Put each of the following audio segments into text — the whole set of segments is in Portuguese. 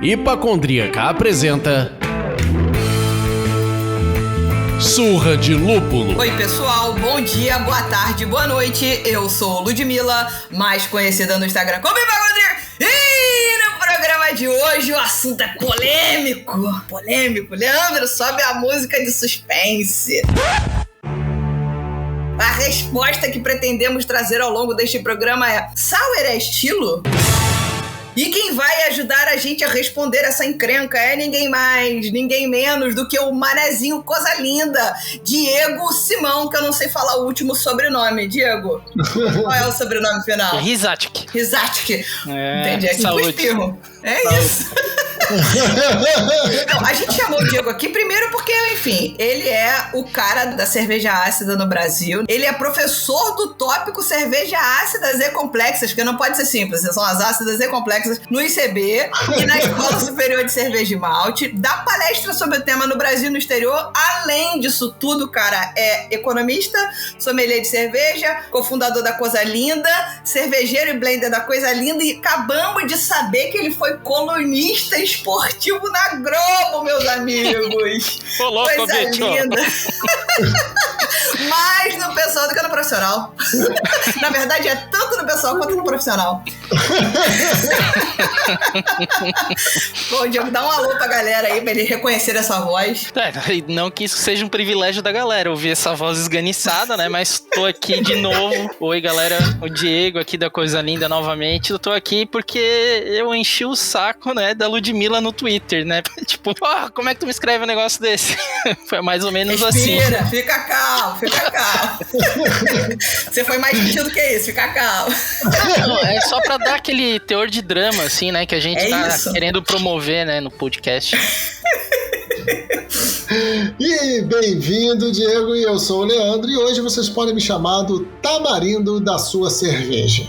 Hipacondríaca apresenta Surra de Lúpulo. Oi pessoal, bom dia, boa tarde, boa noite. Eu sou Ludmilla, mais conhecida no Instagram como Hipacondríaca. E no programa de hoje o assunto é polêmico. Leandro, sobe a música de suspense. A resposta que pretendemos trazer ao longo deste programa é: Sauer é estilo? E quem vai ajudar a gente a responder essa encrenca é ninguém mais, ninguém menos do que o manezinho coisa linda, Diego Simão, que eu não sei falar o último sobrenome. Diego, qual é o sobrenome final? Rizatic. Entendi, aqui foi espirro. É saúde. Isso. Não, a gente chamou o Diego aqui primeiro porque, enfim, ele é o cara da cerveja ácida no Brasil. Ele é professor do tópico cerveja ácidas e complexas, porque não pode ser simples, são as ácidas e complexas no ICB e na Escola Superior de Cerveja e Malte. Dá palestra sobre o tema no Brasil e no exterior. Além disso tudo, cara, é economista, sommelier de cerveja, cofundador da Coisa Linda, cervejeiro e blender da Coisa Linda, e acabamos de saber que ele foi colunista esportivo na Globo, meus amigos. Coisa linda. Mais no pessoal do que no profissional. Na verdade, é tanto no pessoal quanto no profissional. Bom, Diego, dá um alô pra galera aí, pra ele reconhecer essa voz. Não que isso seja um privilégio da galera, ouvir essa voz esganiçada, né? Mas tô aqui de novo. Oi, galera. O Diego aqui da Coisa Linda novamente. Eu tô aqui porque eu enchi o saco, né, da Ludmilla no Twitter, né? Tipo, como é que tu me escreve um negócio desse? Foi mais ou menos Respira, assim. Fica calmo. Você foi mais gentil do que isso, fica calmo. Não, é só pra dar aquele teor de drama, assim, né? Que a gente querendo promover, né, no podcast. E bem-vindo, Diego, e eu sou o Leandro, e hoje vocês podem me chamar do tamarindo da sua cerveja.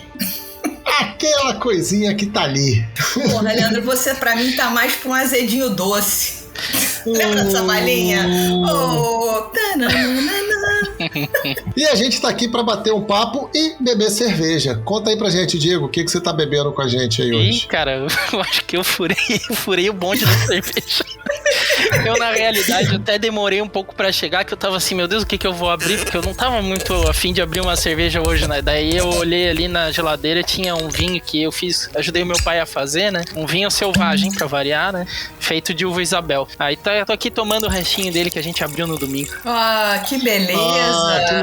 Aquela coisinha que tá ali. Porra, Leandro, você pra mim tá mais pra um azedinho doce. Lembra dessa balinha? E a gente tá aqui pra bater um papo e beber cerveja. Conta aí pra gente, Diego, o que você tá bebendo com a gente aí hoje? Cara, eu acho que eu furei o bonde da cerveja. Eu, na realidade, até demorei um pouco pra chegar, que eu tava assim, meu Deus, o que eu vou abrir? Porque eu não tava muito afim de abrir uma cerveja hoje, né? Daí eu olhei ali na geladeira, tinha um vinho que eu ajudei o meu pai a fazer, né? Um vinho selvagem, pra variar, né? Feito de uva Isabel. Aí eu tô aqui tomando o restinho dele que a gente abriu no domingo. Ah, que beleza! Que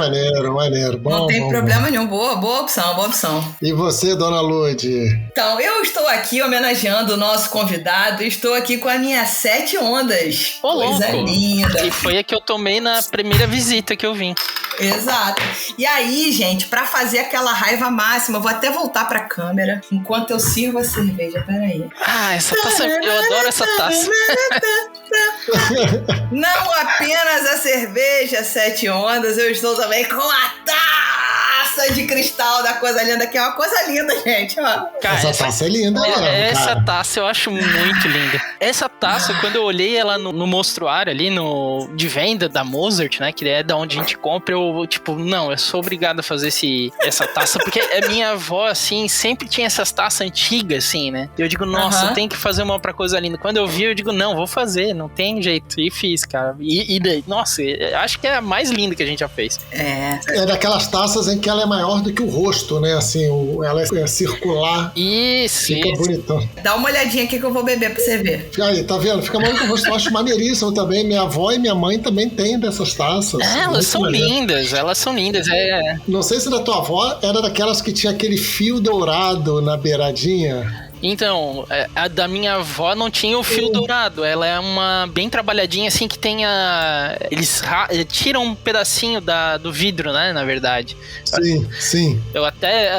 maneiro. Bom, não tem problema nenhum, boa opção. E você, dona Lud? Então, eu estou aqui homenageando o nosso convidado, estou aqui com a minha 7 ondas. Coisa linda. E foi a que eu tomei na primeira visita que eu vim. Exato. E aí, gente, pra fazer aquela raiva máxima, eu vou até voltar pra câmera enquanto eu sirvo a cerveja. Peraí. Essa taça, eu adoro essa taça. Não apenas a cerveja 7 ondas, eu estou também com a taça de cristal da Coisa Linda, que é uma coisa linda, gente. Ó. Cara, essa taça é linda, mano. Essa taça eu acho muito linda. Essa taça, quando eu olhei ela no mostruário ali, de venda da Mozart, né, que é da onde a gente compra, eu, não, eu sou obrigado a fazer essa taça, porque a minha avó, assim, sempre tinha essas taças antigas, assim, né? Eu digo, nossa, tem que fazer uma pra Coisa Linda. Quando eu vi, eu digo, não, vou fazer, não tem jeito. E fiz, cara. E daí, nossa, acho que é a mais linda que a gente já fez. É daquelas taças em que ela é maior do que o rosto, né? Assim, ela é circular. Isso. Fica bonitão. Dá uma olhadinha aqui que eu vou beber pra você ver. Aí, tá vendo? Fica maior do que o rosto. Eu acho maneiríssimo também. Minha avó e minha mãe também têm dessas taças. Elas são lindas. Não sei se da tua avó era daquelas que tinha aquele fio dourado na beiradinha. Então, a da minha avó não tinha o fio dourado. Ela é uma bem trabalhadinha, assim, que tem eles tiram um pedacinho do vidro, né, na verdade. Sim.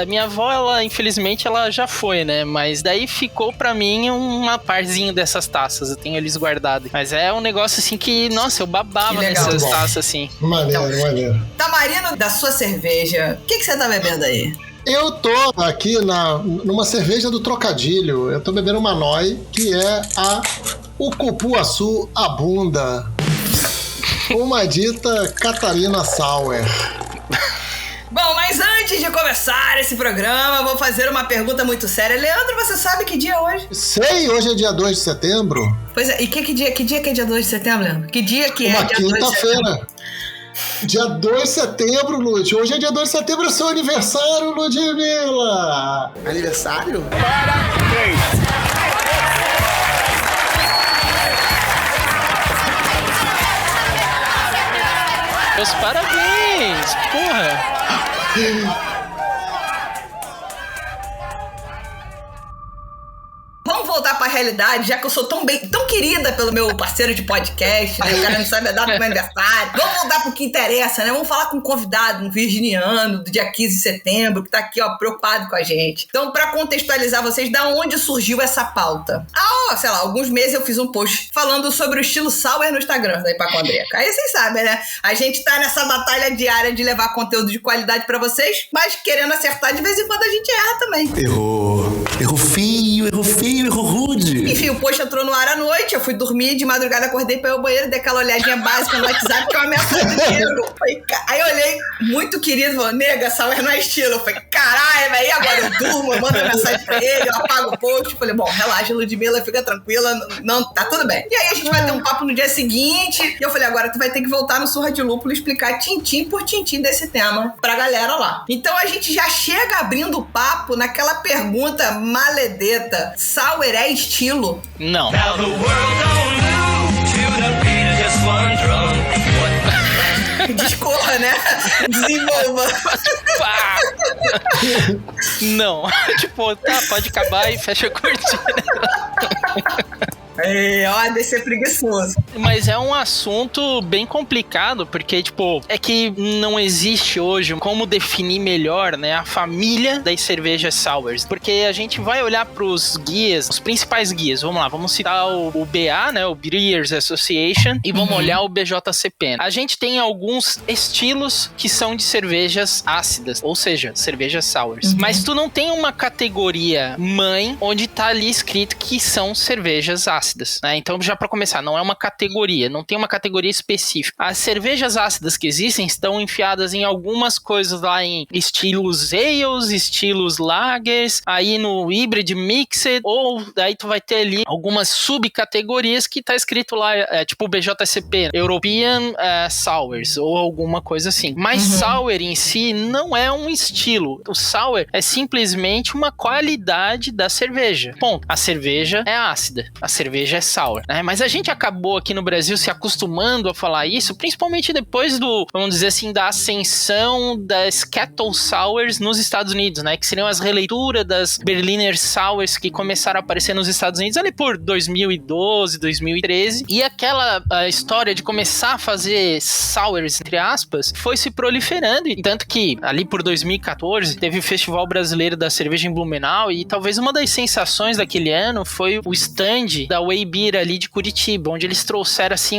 A minha avó, ela, infelizmente, ela já foi, né? Mas daí ficou pra mim uma parzinho dessas taças. Eu tenho eles guardados. Mas é um negócio, assim, que, nossa, eu babava nessas taças, assim. Maneiro. Tamarino da sua cerveja, o que você tá bebendo aí? Eu tô aqui numa cerveja do Trocadilho. Eu tô bebendo uma Noi, que é o Cupuaçu Abunda. Uma dita Catarina Sauer. Bom, mas antes de começar esse programa, vou fazer uma pergunta muito séria. Leandro, você sabe que dia é hoje? Sei, hoje é dia 2 de setembro. Pois é, e que dia que é dia 2 de setembro, Leandro? Que dia que é Uma dia 2 de setembro? quinta-feira. Dia 2 de setembro, Lud. Hoje é dia 2 de setembro, é seu aniversário, Ludmilla. Aniversário? Meus parabéns, porra. Vamos voltar pra realidade, já que eu sou tão querida pelo meu parceiro de podcast, né? O cara não sabe a data do meu aniversário. Vamos voltar pro que interessa, né? Vamos falar com um convidado, um virginiano, do dia 15 de setembro, que tá aqui, ó, preocupado com a gente. Então, pra contextualizar vocês, da onde surgiu essa pauta? Sei lá, alguns meses eu fiz um post falando sobre o estilo sour no Instagram da Hipacondríaca. Aí vocês sabem, né? A gente tá nessa batalha diária de levar conteúdo de qualidade pra vocês, mas querendo acertar, de vez em quando a gente erra também. Errou feio, errou rude. Enfim, o post entrou no ar à noite, eu fui dormir, de madrugada acordei pra ir ao banheiro, dei aquela olhadinha básica no WhatsApp, que é uma mensagem de Diego. Aí eu olhei, muito querido, falou, nega, sour não é estilo. Eu falei, caralho, aí agora eu durmo, eu mando uma mensagem pra ele, eu apago o post. Falei, bom, relaxa, Ludmilla, fica tranquila, não, tá tudo bem. E aí a gente vai ter um papo no dia seguinte, e eu falei, agora tu vai ter que voltar no Surra de Lúpulo e explicar tintim por tintim desse tema pra galera lá. Então a gente já chega abrindo o papo naquela pergunta maledeta, sour é estilo? Não. Discorra, né? Desenvolva. Não. Tipo, tá, pode acabar e fecha a cortina. Ó, deve ser preguiçoso. Mas é um assunto bem complicado, porque, tipo, é que não existe hoje como definir melhor, né, a família das cervejas sours. Porque a gente vai olhar pros guias, os principais guias. Vamos lá, vamos citar o BA, né, o Brewers Association, e vamos olhar o BJCP. A gente tem alguns estilos que são de cervejas ácidas, ou seja, cervejas sours. Mas tu não tem uma categoria mãe onde tá ali escrito que são cervejas ácidas. Né? Então, já para começar, não é uma categoria, não tem uma categoria específica. As cervejas ácidas que existem estão enfiadas em algumas coisas lá em estilos ales, estilos lagers, aí no hybrid mixed, ou daí tu vai ter ali algumas subcategorias que tá escrito lá, tipo o BJCP, European Sours, ou alguma coisa assim. Mas sour em si não é um estilo. O sour é simplesmente uma qualidade da cerveja. Ponto. A cerveja é ácida. A cerveja é sour, né? Mas a gente acabou aqui no Brasil se acostumando a falar isso, principalmente depois vamos dizer assim, da ascensão das Kettle Sours nos Estados Unidos, né? Que seriam as releituras das Berliner Sours que começaram a aparecer nos Estados Unidos ali por 2012, 2013. E aquela história de começar a fazer sours, entre aspas, foi se proliferando. E tanto que ali por 2014 teve o Festival Brasileiro da Cerveja em Blumenau e talvez uma das sensações daquele ano foi o stand da Way Beer ali de Curitiba, onde eles trouxeram assim,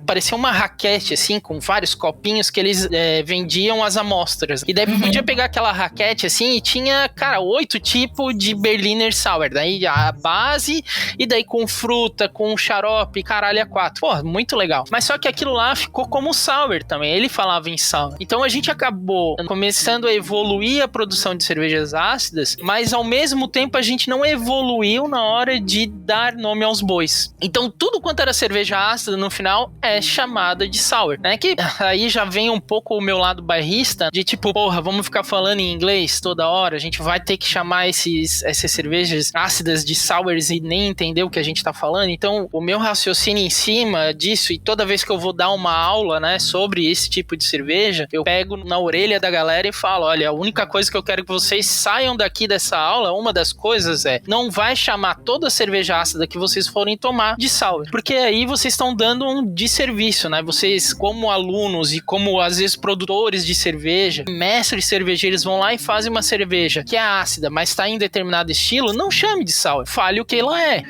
parecia uma raquete assim, com vários copinhos que eles vendiam as amostras. E daí podia pegar aquela raquete assim e tinha, cara, 8 tipos de Berliner Sour. Daí a base, e daí com fruta, com xarope, caralho, a 4. Pô, muito legal. Mas só que aquilo lá ficou como sour também. Ele falava em sour. Então a gente acabou começando a evoluir a produção de cervejas ácidas, mas ao mesmo tempo a gente não evoluiu na hora de dar nome aos bois. Então tudo quanto era cerveja ácida no final é chamada de sour, né? Que aí já vem um pouco o meu lado bairrista de tipo, porra, vamos ficar falando em inglês toda hora, a gente vai ter que chamar essas cervejas ácidas de sours e nem entender o que a gente tá falando. Então o meu raciocínio em cima disso, e toda vez que eu vou dar uma aula, né, sobre esse tipo de cerveja, eu pego na orelha da galera e falo, olha, a única coisa que eu quero que vocês saiam daqui dessa aula, uma das coisas não vai chamar toda a cerveja ácida que vocês forem tomar de sour, porque aí vocês estão dando um desserviço, né? Vocês, como alunos e como às vezes produtores de cerveja, mestres cervejeiros, vão lá e fazem uma cerveja que é ácida, mas está em determinado estilo, não chame de sour, fale o que ela é.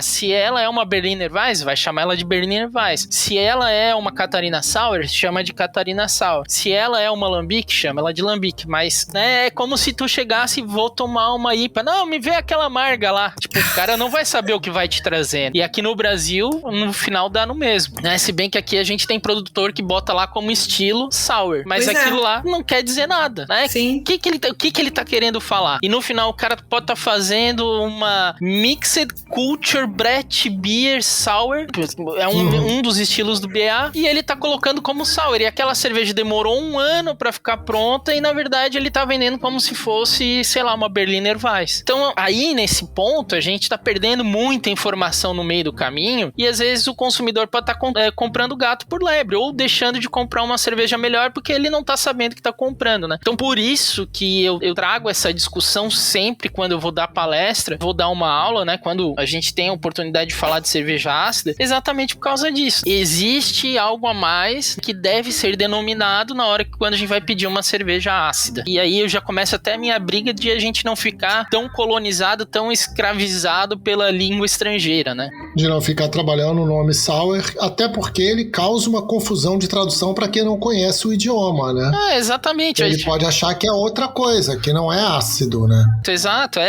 Se ela é uma Berliner Weiss, vai chamar ela de Berliner Weiss. Se ela é uma Catarina Sour, chama de Catarina Sour. Se ela é uma Lambic, chama ela de Lambic. Mas, né, é como se tu chegasse e vou tomar uma IPA. Não, me vê aquela amarga lá. Tipo, o cara não vai saber o que vai te trazendo. E aqui no Brasil, no final dá no mesmo, né? Se bem que aqui a gente tem produtor que bota lá como estilo sour, mas Pois aquilo lá não quer dizer nada, né? Sim. O que ele tá querendo falar? E no final o cara pode estar fazendo uma Mixed Culture Brett Beer Sour, é um dos estilos do BA, e ele tá colocando como sour. E aquela cerveja demorou 1 ano pra ficar pronta e na verdade ele tá vendendo como se fosse, sei lá, uma Berliner Weiss. Então aí nesse ponto a gente tá perdendo muita informação no meio do caminho e às vezes o consumidor pode estar comprando gato por lebre ou deixando de comprar uma cerveja melhor porque ele não tá sabendo que tá comprando, né? Então por isso que eu trago essa discussão sempre quando eu vou dar palestra, vou dar uma aula, né? Quando a gente tem a oportunidade de falar de cerveja ácida, exatamente por causa disso. Existe algo a mais que deve ser denominado na hora que quando a gente vai pedir uma cerveja ácida. E aí eu já começo até a minha briga de a gente não ficar tão colonizado, tão escravizado pela língua estrangeira, né? De não ficar trabalhando o nome sour, até porque ele causa uma confusão de tradução para quem não conhece o idioma, né? Exatamente. Ele pode achar que é outra coisa, que não é ácido, né? Exato,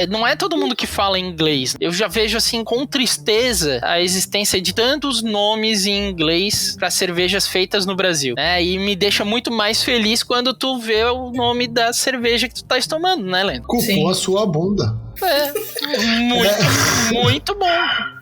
não é todo mundo que fala inglês. Eu já vejo assim com tristeza a existência de tantos nomes em inglês para cervejas feitas no Brasil, né? E me deixa muito mais feliz quando tu vê o nome da cerveja que tu tá tomando, né, Leno? Culpou a sua bunda. Muito bom.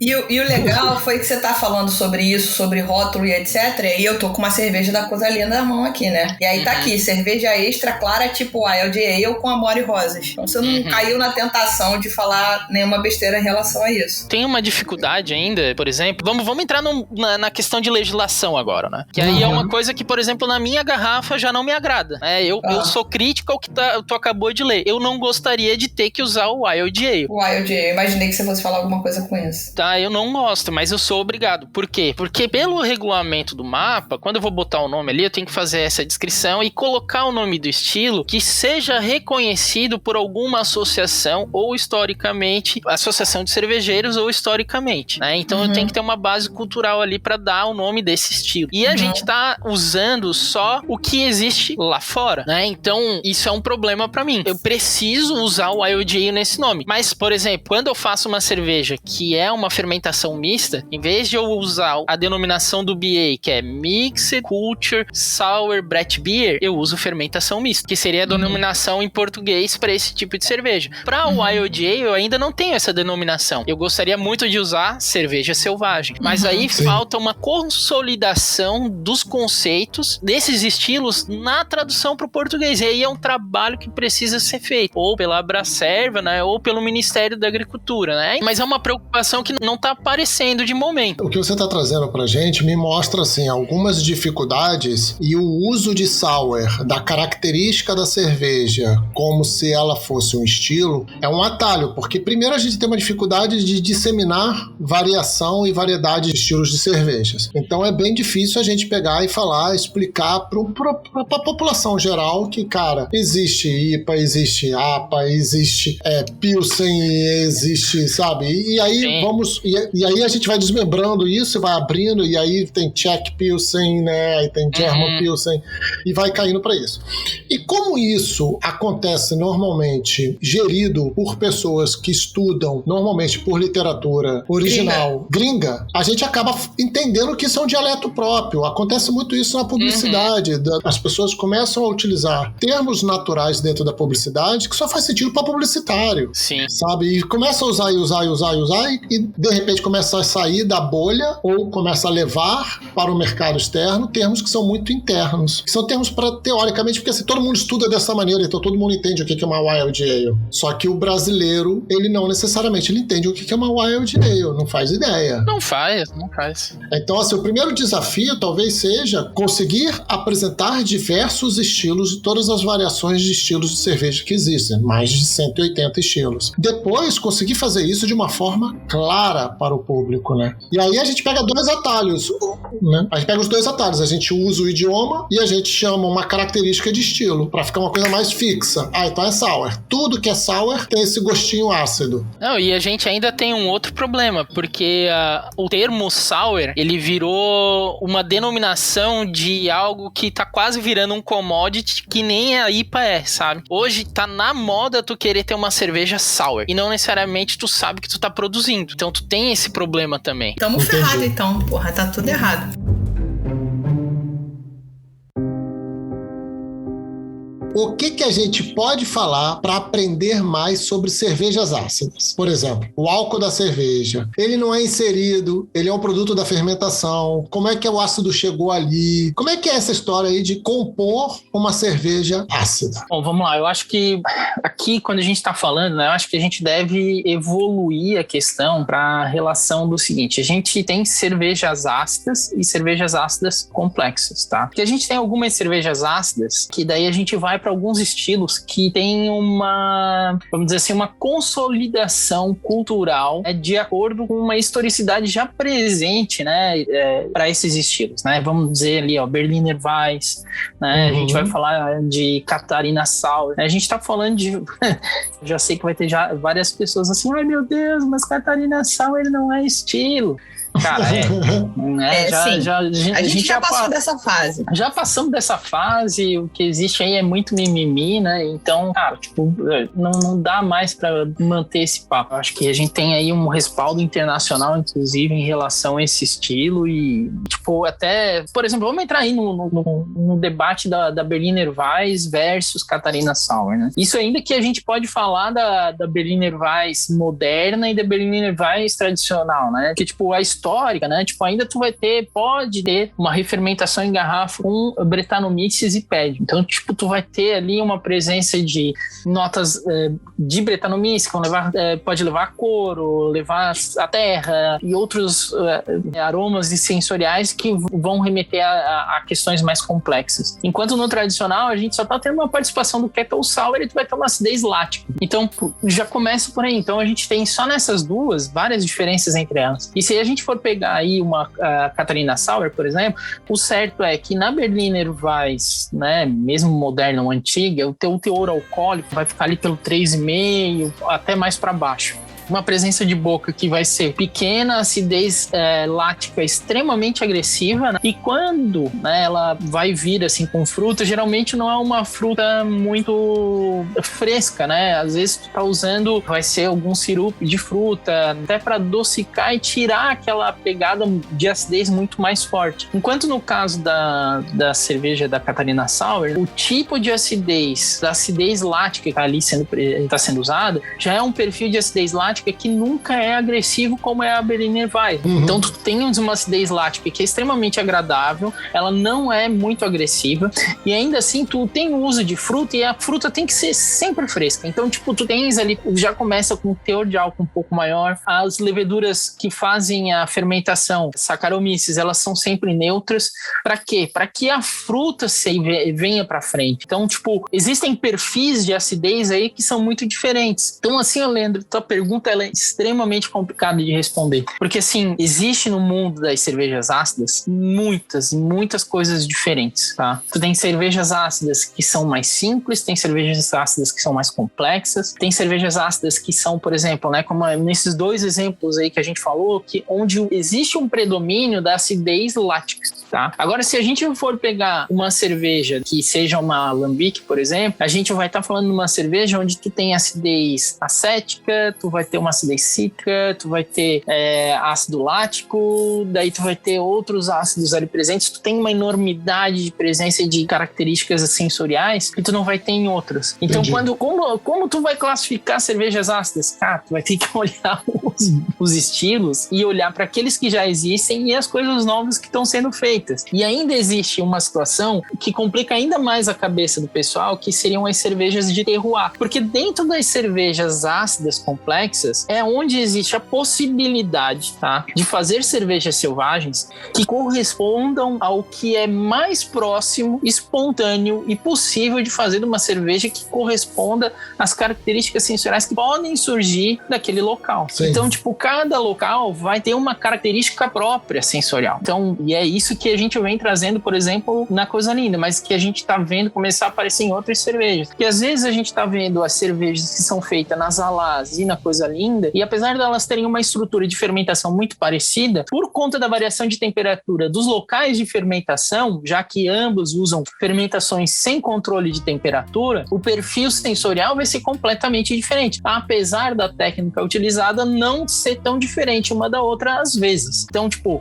E o legal foi que você tá falando sobre isso, sobre rótulo e etc. E eu tô com uma cerveja da Coisa Linda na mão aqui, né? E aí tá aqui, cerveja extra clara tipo Wild Ale com amor e rosas. Então você não caiu na tentação de falar nenhuma besteira em relação a isso. Tem uma dificuldade ainda, por exemplo, vamos entrar na questão de legislação agora, né? Que aí é uma coisa que, por exemplo, na minha garrafa já não me agrada. Eu sou crítico ao que tu acabou de ler. Eu não gostaria de ter que usar o Wild Ale. Wild Ale, imaginei que você fosse falar alguma coisa com isso. Tá, eu não gosto, mas eu sou obrigado. Por quê? Porque pelo regulamento do mapa, quando eu vou botar o nome ali, eu tenho que fazer essa descrição e colocar o nome do estilo que seja reconhecido por alguma associação ou historicamente, associação de cervejeiros ou historicamente, né? Então eu tenho que ter uma base cultural ali pra dar o nome desse estilo. E a gente tá usando só o que existe lá fora, né? Então isso é um problema pra mim. Eu preciso usar o Wild Ale nesse nome. Mas, por exemplo, quando eu faço uma cerveja que é uma fermentação mista, em vez de eu usar a denominação do BA, que é Mixed Culture Sour Brett Beer, eu uso fermentação mista, que seria a denominação em português para esse tipo de cerveja. Para o Wild Ale, eu ainda não tenho essa denominação. Eu gostaria muito de usar cerveja selvagem. Mas aí falta uma consolidação dos conceitos desses estilos na tradução para o português. E aí é um trabalho que precisa ser feito, ou pela Abracerva, né, ou pelo Ministério da Agricultura, né? Mas é uma preocupação que não tá aparecendo de momento. O que você tá trazendo pra gente me mostra, assim, algumas dificuldades e o uso de sour, da característica da cerveja, como se ela fosse um estilo, é um atalho, porque primeiro a gente tem uma dificuldade de disseminar variação e variedade de estilos de cervejas. Então é bem difícil a gente pegar e falar, explicar pra população geral que, cara, existe IPA, existe APA, existe Pilsen, existe, sabe? E aí e aí a gente vai desmembrando isso, vai abrindo, e aí tem Czech Pilsen, né? Aí tem German Pilsen, e vai caindo para isso. E como isso acontece normalmente gerido por pessoas que estudam normalmente por literatura original gringa, a gente acaba entendendo que isso é um dialeto próprio. Acontece muito isso na publicidade. As pessoas começam a utilizar termos naturais dentro da publicidade que só faz sentido para publicitário. Sim. Sabe? E começa a usar e de repente começa a sair da bolha ou começa a levar para o mercado externo termos que são muito internos. Que são termos para, teoricamente, porque assim, todo mundo estuda dessa maneira, então todo mundo entende o que é uma Wild Ale. Só que o brasileiro, ele não necessariamente ele entende o que é uma Wild Ale, não faz ideia. Não faz. Então, assim, o primeiro desafio talvez seja conseguir apresentar diversos estilos e todas as variações de estilos de cerveja que existem, mais de 180 estilos. Depois, conseguir fazer isso de uma forma clara para o público, né? E aí a gente pega dois atalhos, né? A gente pega os dois atalhos, a gente usa o idioma e a gente chama uma característica de estilo, para ficar uma coisa mais fixa. Então é sour. Tudo que é sour tem esse gostinho ácido. Não, e a gente ainda tem um outro problema, porque o termo sour, ele virou uma denominação de algo que tá quase virando um commodity, que nem a IPA é, sabe? Hoje tá na moda tu querer ter uma cerveja cerveja sour. E não necessariamente tu sabe que tu tá produzindo. Então tu tem esse problema também. Tamo ferrado então, porra, tá tudo errado. O que a gente pode falar para aprender mais sobre cervejas ácidas? Por exemplo, o álcool da cerveja. Ele não é inserido, ele é um produto da fermentação. Como é que o ácido chegou ali? Como é que é essa história aí de compor uma cerveja ácida? Bom, vamos lá. Eu acho que aqui, quando a gente está falando, né, eu acho que a gente deve evoluir a questão para a relação do seguinte. A gente tem cervejas ácidas e cervejas ácidas complexas, tá? Porque a gente tem algumas cervejas ácidas que daí a gente vai para alguns estilos que tem uma, vamos dizer assim, uma consolidação cultural de acordo com uma historicidade já presente, né, para esses estilos, né? Vamos dizer ali, ó, Berliner Weiss, né? A gente vai falar de Catarina Sour. A gente tá falando de... já sei que vai ter já várias pessoas assim, ai meu Deus, mas Catarina Sour ele não é estilo. Cara, a gente já passou dessa fase. Já passamos dessa fase, o que existe aí é muito mimimi, né? Então, cara, tipo, não dá mais pra manter esse papo. Eu acho que a gente tem aí um respaldo internacional, inclusive, em relação a esse estilo e, tipo, até, por exemplo, vamos entrar aí no debate da Berliner Weiss versus Catarina Sour, né? Isso ainda que a gente pode falar da Berliner Weiss moderna e da Berliner Weiss tradicional, né? Que, tipo, a histórica, né? Tipo, ainda tu pode ter uma refermentação em garrafa com Brettanomyces e PED. Então, tipo, tu vai ter ali uma presença de notas de Brettanomyces, que pode levar couro, levar a terra e outros aromas e sensoriais que vão remeter a questões mais complexas. Enquanto no tradicional, a gente só tá tendo uma participação do Kettle Sour e tu vai ter uma acidez lática. Então, já começa por aí. Então, a gente tem só nessas duas várias diferenças entre elas. E se a gente for pegar aí uma Catarina Sour, por exemplo, o certo é que na Berliner Weiss, né, mesmo moderna ou antiga, o teu teor alcoólico vai ficar ali pelo 3,5 até mais para baixo. Uma presença de boca que vai ser pequena, acidez lática extremamente agressiva, né? E quando, né, ela vai vir assim com fruta, geralmente não é uma fruta muito fresca, né? Às vezes tu tá usando, vai ser algum sirupe de fruta, até para adocicar e tirar aquela pegada de acidez muito mais forte. Enquanto no caso da cerveja da Catarina Sour, o tipo de acidez, da acidez lática que tá ali está sendo usada, já é um perfil de acidez lática que nunca é agressivo como é a Berliner Weiss. Então tu tem uma acidez lática que é extremamente agradável, ela não é muito agressiva e ainda assim tu tem o uso de fruta e a fruta tem que ser sempre fresca. Então tipo, tu tens ali, já começa com um teor de álcool um pouco maior, as leveduras que fazem a fermentação, Saccharomyces, elas são sempre neutras. Para quê? Para que a fruta venha para frente. Então tipo, existem perfis de acidez aí que são muito diferentes. Então assim, Leandro, tua pergunta ela é extremamente complicada de responder. Porque, assim, existe no mundo das cervejas ácidas muitas coisas diferentes, tá? Tu tem cervejas ácidas que são mais simples, tem cervejas ácidas que são mais complexas, tem cervejas ácidas que são, por exemplo, né, como nesses dois exemplos aí que a gente falou, que onde existe um predomínio da acidez lática, tá? Agora, se a gente for pegar uma cerveja que seja uma alambique, por exemplo, a gente vai estar falando de uma cerveja onde tu tem acidez acética, tu vai ter uma acidez cítrica, tu vai ter ácido lático, daí tu vai ter outros ácidos ali presentes, tu tem uma enormidade de presença de características sensoriais que tu não vai ter em outras. Então, como tu vai classificar cervejas ácidas? Cara, tu vai ter que olhar os estilos e olhar para aqueles que já existem e as coisas novas que estão sendo feitas. E ainda existe uma situação que complica ainda mais a cabeça do pessoal, que seriam as cervejas de terroir. Porque dentro das cervejas ácidas complexas, é onde existe a possibilidade, tá, de fazer cervejas selvagens que correspondam ao que é mais próximo, espontâneo e possível de fazer uma cerveja que corresponda às características sensoriais que podem surgir daquele local. Sim. Então, tipo, cada local vai ter uma característica própria sensorial. Então, e é isso que a gente vem trazendo, por exemplo, na Coisa Linda, mas que a gente tá vendo começar a aparecer em outras cervejas. Porque às vezes a gente tá vendo as cervejas que são feitas nas Alás e na Coisa linda, e apesar delas terem uma estrutura de fermentação muito parecida, por conta da variação de temperatura dos locais de fermentação, já que ambos usam fermentações sem controle de temperatura, o perfil sensorial vai ser completamente diferente, apesar da técnica utilizada não ser tão diferente uma da outra às vezes. Então, tipo,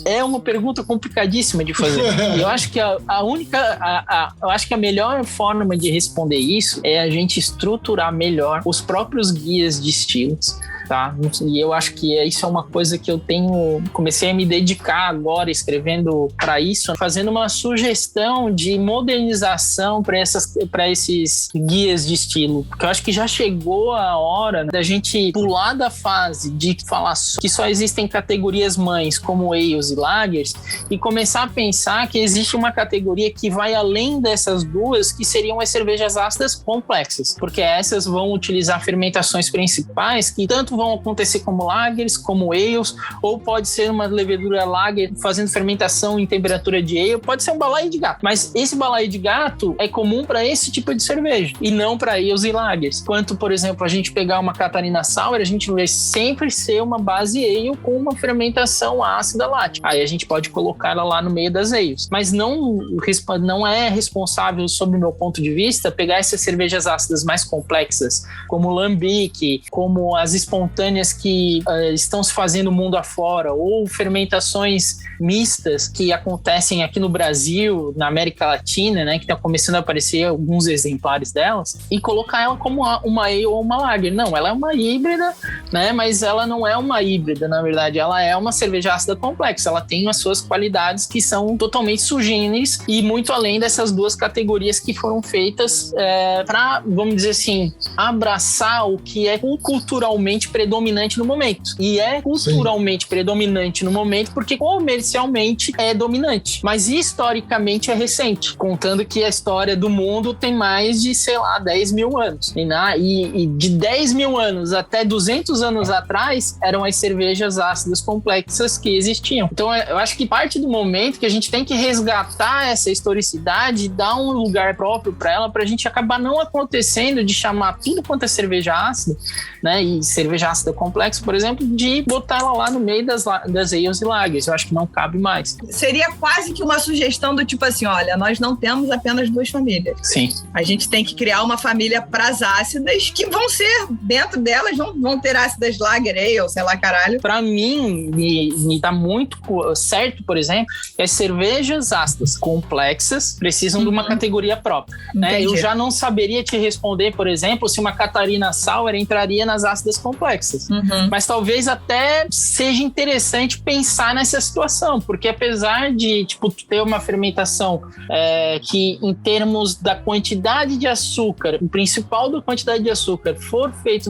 é uma pergunta complicadíssima de fazer. E eu acho que eu acho que a melhor forma de responder isso é a gente estruturar melhor os próprios guias de estilos, tá? E eu acho que isso é uma coisa que eu comecei a me dedicar agora escrevendo para isso, fazendo uma sugestão de modernização para esses guias de estilo, porque eu acho que já chegou a hora da gente pular da fase de falar que só existem categorias mães como ales e lagers e começar a pensar que existe uma categoria que vai além dessas duas, que seriam as cervejas ácidas complexas, porque essas vão utilizar fermentações principais que tanto vão acontecer como lagers, como ales, ou pode ser uma levedura lager fazendo fermentação em temperatura de ale, pode ser um balaio de gato, mas esse balaio de gato é comum para esse tipo de cerveja e não para ales e lagers. Quanto, por exemplo, a gente pegar uma Catarina Sour, a gente vai sempre ser uma base ale com uma fermentação ácida lática. Aí a gente pode colocar ela lá no meio das ales, mas não é responsável, sob o meu ponto de vista, pegar essas cervejas ácidas mais complexas, como o lambic, como as espontâneas que estão se fazendo mundo afora, ou fermentações mistas que acontecem aqui no Brasil, na América Latina, né, que está começando a aparecer alguns exemplares delas, e colocar ela como uma ale ou uma lager. Não, ela é uma híbrida, né, mas ela não é uma híbrida, na verdade, ela é uma cerveja ácida complexa, ela tem as suas qualidades que são totalmente sui generis e muito além dessas duas categorias que foram feitas para, vamos dizer assim, abraçar o que é culturalmente predominante no momento. E é culturalmente predominante no momento porque comercialmente é dominante. Mas historicamente é recente, contando que a história do mundo tem mais de, 10 mil anos. E de 10 mil anos até 200 anos atrás eram as cervejas ácidas complexas que existiam. Então eu acho que parte do momento que a gente tem que resgatar essa historicidade e dar um lugar próprio para ela, pra gente acabar não acontecendo de chamar tudo quanto é cerveja ácida, né, e cerveja ácida complexa, por exemplo, de botar ela lá no meio das ales e lagers. Eu acho que não cabe mais. Seria quase que uma sugestão do tipo assim, olha, nós não temos apenas duas famílias. Sim. A gente tem que criar uma família para as ácidas que vão ser, dentro delas, vão ter ácidas lager, ale, sei lá, caralho. Pra mim, me dá muito certo, por exemplo, que as cervejas ácidas complexas precisam de uma categoria própria. Né? Eu já não saberia te responder, por exemplo, se uma Catarina Sour entraria nas ácidas complexas. Mas talvez até seja interessante pensar nessa situação, porque apesar de ter uma fermentação que, em termos da quantidade de açúcar, o principal da quantidade de açúcar for feito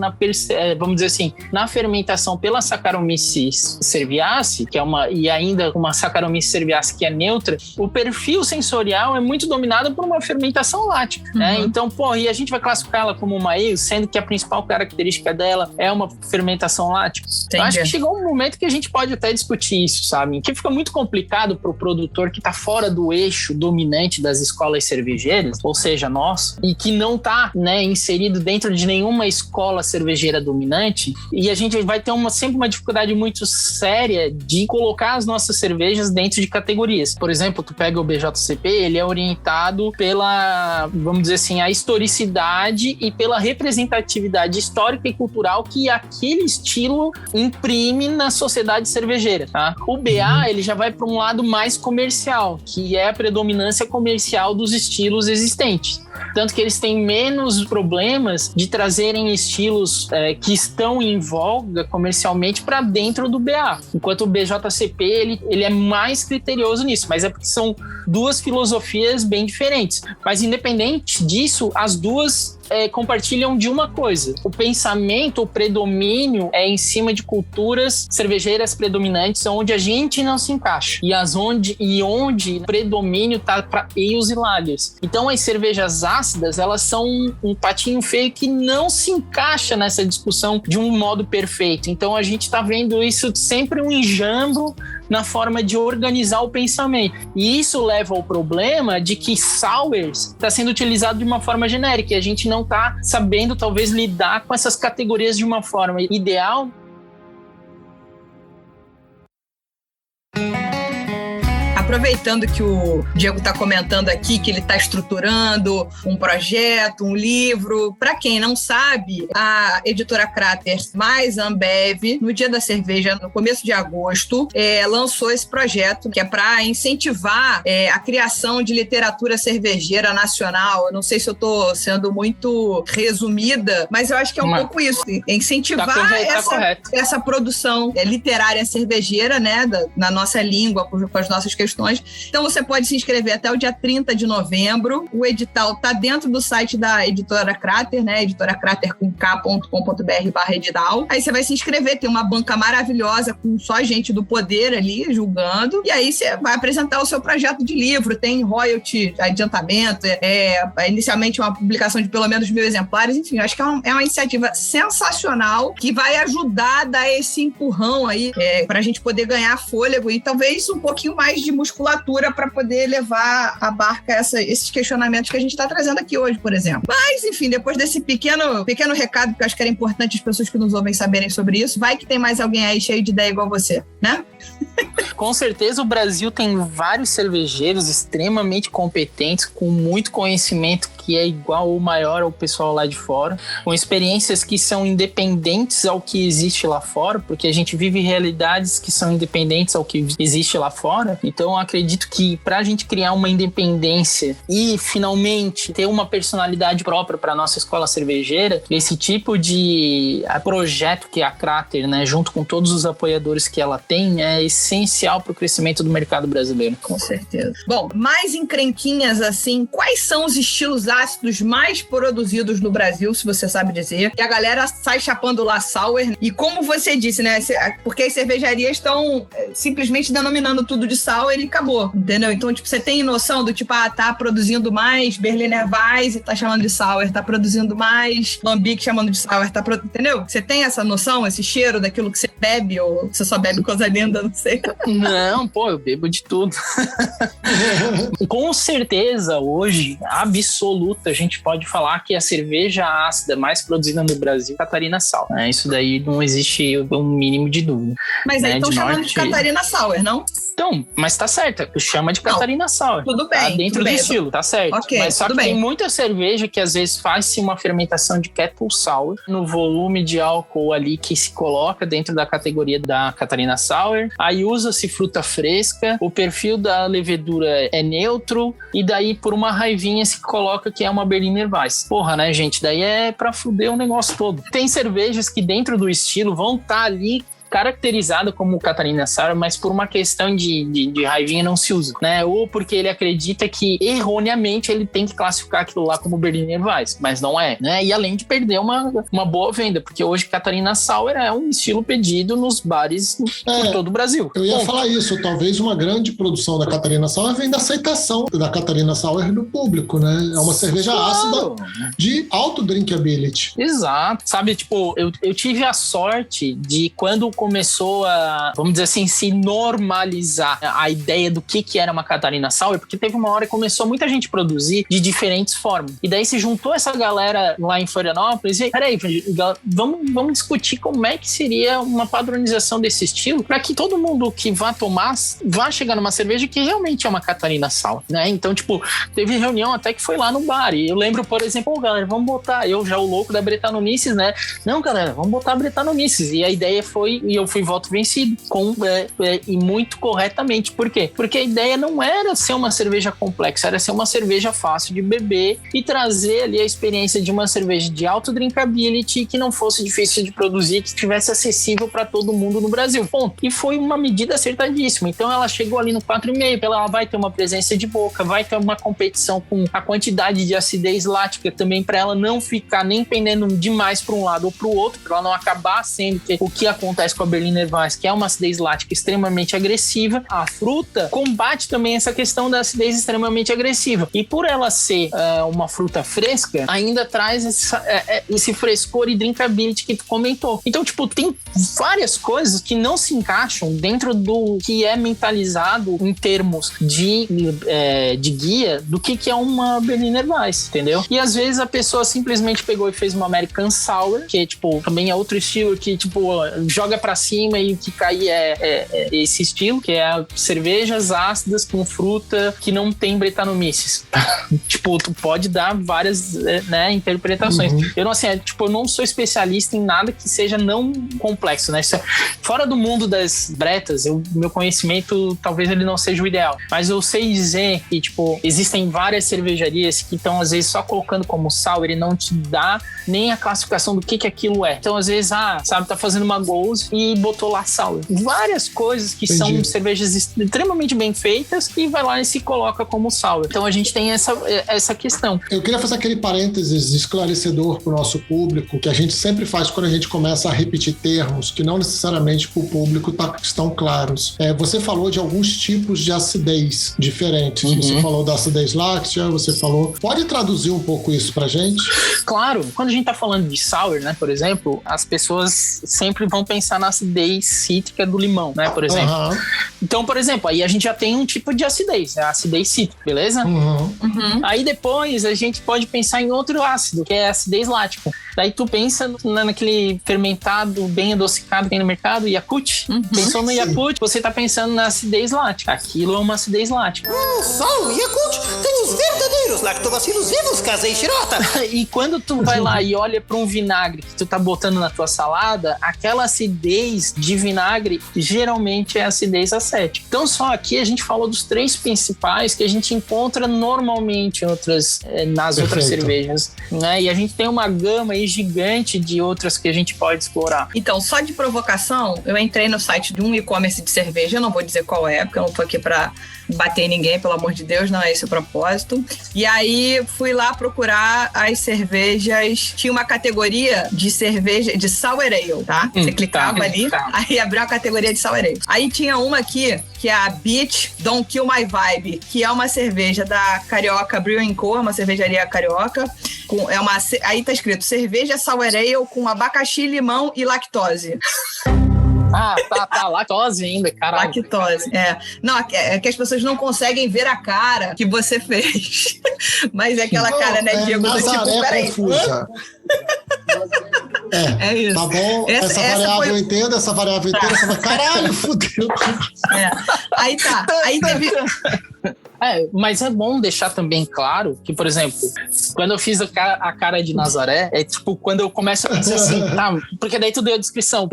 vamos dizer assim, na fermentação pela Saccharomyces cerevisiae, que é uma Saccharomyces cerevisiae que é neutra, o perfil sensorial é muito dominado por uma fermentação lática, né? Então, e a gente vai classificar ela como uma ale, sendo que a principal característica dela é uma fermentação lática. Eu acho que chegou um momento que a gente pode até discutir isso, sabe? Que fica muito complicado para o produtor que está fora do eixo dominante das escolas cervejeiras, ou seja, nós, e que não está, né, inserido dentro de nenhuma escola cervejeira dominante, e a gente vai ter sempre uma dificuldade muito séria de colocar as nossas cervejas dentro de categorias. Por exemplo, tu pega o BJCP, ele é orientado pela, vamos dizer assim, a historicidade e pela representatividade histórica e cultural que aquele estilo imprime na sociedade cervejeira, tá? O BA, ele já vai para um lado mais comercial, que é a predominância comercial dos estilos existentes. Tanto que eles têm menos problemas de trazerem estilos que estão em voga comercialmente para dentro do BA. Enquanto o BJCP, ele é mais criterioso nisso, mas é porque são duas filosofias bem diferentes. Mas independente disso, as duas compartilham de uma coisa: o pensamento, o predomínio é em cima de culturas cervejeiras predominantes onde a gente não se encaixa onde o predomínio tá para ales e lagers. Então as cervejas ácidas, elas são um patinho feio que não se encaixa nessa discussão de um modo perfeito. Então a gente tá vendo isso sempre um enjambo, na forma de organizar o pensamento. E isso leva ao problema de que sours está sendo utilizado de uma forma genérica e a gente não está sabendo, talvez, lidar com essas categorias de uma forma ideal. Aproveitando que o Diego está comentando aqui que ele está estruturando um projeto, um livro. Para quem não sabe, a editora Crater mais a Ambev, no Dia da Cerveja, no começo de agosto, lançou esse projeto que é para incentivar a criação de literatura cervejeira nacional. Eu não sei se eu estou sendo muito resumida, mas eu acho que é um pouco isso. Incentivar essa produção literária cervejeira, né, na nossa língua, com as nossas questões. Então você pode se inscrever até o dia 30 de novembro. O edital está dentro do site da editora Crater, né? editorakrater.com.br/edital. Aí você vai se inscrever, tem uma banca maravilhosa com só gente do poder ali julgando. E aí você vai apresentar o seu projeto de livro. Tem royalty, adiantamento, inicialmente uma publicação de pelo menos 1.000 exemplares. Enfim, acho que é uma iniciativa sensacional que vai ajudar a dar esse empurrão aí para a gente poder ganhar fôlego e talvez um pouquinho mais de musculatura para poder levar à barca esses questionamentos que a gente está trazendo aqui hoje, por exemplo. Mas, enfim, depois desse pequeno recado, que eu acho que era importante as pessoas que nos ouvem saberem sobre isso, vai que tem mais alguém aí cheio de ideia igual você, né? Com certeza o Brasil tem vários cervejeiros extremamente competentes, com muito conhecimento que é igual ou maior ao pessoal lá de fora, com experiências que são independentes ao que existe lá fora, porque a gente vive realidades que são independentes ao que existe lá fora. Então eu acredito que para a gente criar uma independência e finalmente ter uma personalidade própria para a nossa escola cervejeira, esse tipo de projeto que é a Crater, né, junto com todos os apoiadores que ela tem, é essencial para o crescimento do mercado brasileiro. Com certeza. Bom, mais encrenquinhas assim, quais são os estilos ácidos mais produzidos no Brasil, se você sabe dizer? E a galera sai chapando lá sour. E como você disse, né, porque as cervejarias estão simplesmente denominando tudo de sour e acabou, entendeu? Então, tipo, você tem noção do tipo, tá produzindo mais Berliner Weiss e tá chamando de sour, tá produzindo mais Lambic chamando de sour, entendeu? Você tem essa noção, esse cheiro daquilo que você bebe, ou você só bebe coisa linda, não sei. Não, pô, eu bebo de tudo. Com certeza, hoje, absoluta, a gente pode falar que a cerveja ácida mais produzida no Brasil é Catarina Sour. Isso daí não existe um mínimo de dúvida. Mas aí estão chamando de Catarina Sour, não? Então, mas tá certo, chama de Catarina Sour. Tudo bem. Tá dentro do estilo, tá certo. Okay, mas só que tem muita cerveja que às vezes faz-se uma fermentação de Kettle Sour no volume de álcool ali que se coloca dentro da categoria da Catarina Sour. Aí usa-se fruta fresca, o perfil da levedura é neutro e daí por uma raivinha se coloca que é uma Berliner Weiss. Porra, né, gente? Daí é pra fuder o negócio todo. Tem cervejas que dentro do estilo vão estar ali caracterizada como Catarina Sour, mas por uma questão de raivinha não se usa, né? Ou porque ele acredita que erroneamente ele tem que classificar aquilo lá como Berliner Weiss, mas não é, né? E além de perder uma boa venda, porque hoje Catarina Sour é um estilo pedido nos bares por todo o Brasil. Eu ia falar isso, talvez uma grande produção da Catarina Sour vem da aceitação da Catarina Sour no público, né? É uma cerveja ácida de alto drinkability. Exato. Sabe, tipo, eu tive a sorte de quando começou a, vamos dizer assim, se normalizar a ideia do que era uma Catarina Sour, porque teve uma hora que começou muita gente produzir de diferentes formas. E daí se juntou essa galera lá em Florianópolis e, peraí, vamos discutir como é que seria uma padronização desse estilo para que todo mundo que vá tomar vá chegar numa cerveja que realmente é uma Catarina Sour, né? Então, tipo, teve reunião até que foi lá no bar. E eu lembro, por exemplo, galera, vamos botar, eu já o louco da Brettanomyces, né? Não, galera, vamos botar a Brettanomyces. E a ideia foi, e eu fui voto vencido, e muito corretamente. Por quê? Porque a ideia não era ser uma cerveja complexa, era ser uma cerveja fácil de beber e trazer ali a experiência de uma cerveja de alto drinkability, que não fosse difícil de produzir, que estivesse acessível para todo mundo no Brasil. Ponto. E foi uma medida acertadíssima. Então ela chegou ali no 4,5, ela vai ter uma presença de boca, vai ter uma competição com a quantidade de acidez lática também, para ela não ficar nem pendendo demais para um lado ou para o outro, para ela não acabar sendo o que acontece com a Berliner Weiss, que é uma acidez lática extremamente agressiva, a fruta combate também essa questão da acidez extremamente agressiva. E por ela ser uma fruta fresca, ainda traz esse frescor e drinkability que tu comentou. Então, tipo, tem várias coisas que não se encaixam dentro do que é mentalizado em termos de guia do que é uma Berliner Weiss, entendeu? E às vezes a pessoa simplesmente pegou e fez uma American Sour, que tipo, também é outro estilo que tipo, joga pra cima e o que cai é esse estilo, que é cervejas ácidas com fruta que não tem Brettanomyces. Tipo, tu pode dar várias interpretações. Eu não, assim, eu não sou especialista em nada que seja não complexo, né? Fora do mundo das bretas, meu conhecimento talvez ele não seja o ideal, mas eu sei dizer que, tipo, existem várias cervejarias que estão, às vezes, só colocando como sour e não te dá nem a classificação do que aquilo é. Então, às vezes, tá fazendo uma Goose e botou lá sour. Várias coisas que são cervejas extremamente bem feitas e vai lá e se coloca como sour. Então, a gente tem essa questão. Eu queria fazer aquele parênteses esclarecedor para o nosso público, que a gente sempre faz quando a gente começa a repetir termos que não necessariamente para o público estão claros. Você falou de alguns tipos de acidez diferentes. Você falou da acidez láctea, você falou... Pode traduzir um pouco isso pra gente? Claro. Quando a gente tá falando de sour, né, por exemplo, as pessoas sempre vão pensar na acidez cítrica do limão, né, por exemplo. Então, por exemplo, aí a gente já tem um tipo de acidez, a acidez cítrica, beleza? Aí depois a gente pode pensar em outro ácido, que é a acidez lática. Daí tu pensa naquele fermentado bem adocicado que tem no mercado, Yakult. Pensou no Yakult, você tá pensando na acidez lática. Aquilo é uma acidez lática. Só o Yakult tem os verdadeiros lactobacilos vivos, Kazei Shirota. E quando tu vai lá e olha para um vinagre que tu tá botando na tua salada, aquela acidez de vinagre geralmente é acidez acética. Então só aqui a gente falou dos 3 principais que a gente encontra normalmente nas outras cervejas, né? E a gente tem uma gama aí gigante de outras que a gente pode explorar. Então, só de provocação, eu entrei no site de um e-commerce de cerveja, eu não vou dizer qual é, porque eu não tô aqui pra bater em ninguém, pelo amor de Deus, não é esse o propósito. E aí fui lá procurar as cervejas, tinha uma categoria de cerveja de sour ale, tá? Você clicava ali, aí abriu a categoria de sour ale. Aí tinha uma aqui, que é a Beach Don't Kill My Vibe, que é uma cerveja da Carioca Brewing Co., uma cervejaria carioca. Aí tá escrito cerveja sour ale com abacaxi, limão e lactose. Tá, lactose ainda, caralho. Lactose, Não, é que as pessoas não conseguem ver a cara que você fez. Mas é aquela cara, né, Diego? Nazaré peraí. Confusa. É isso. Tá bom, essa variável eu entendo, essa variável eu entendo, essa vai... Caralho, fudeu. Aí tá, aí teve... Mas é bom deixar também claro que, por exemplo, quando eu fiz a cara de Nazaré, é tipo, quando eu começo a pensar assim, porque daí tu deu a descrição,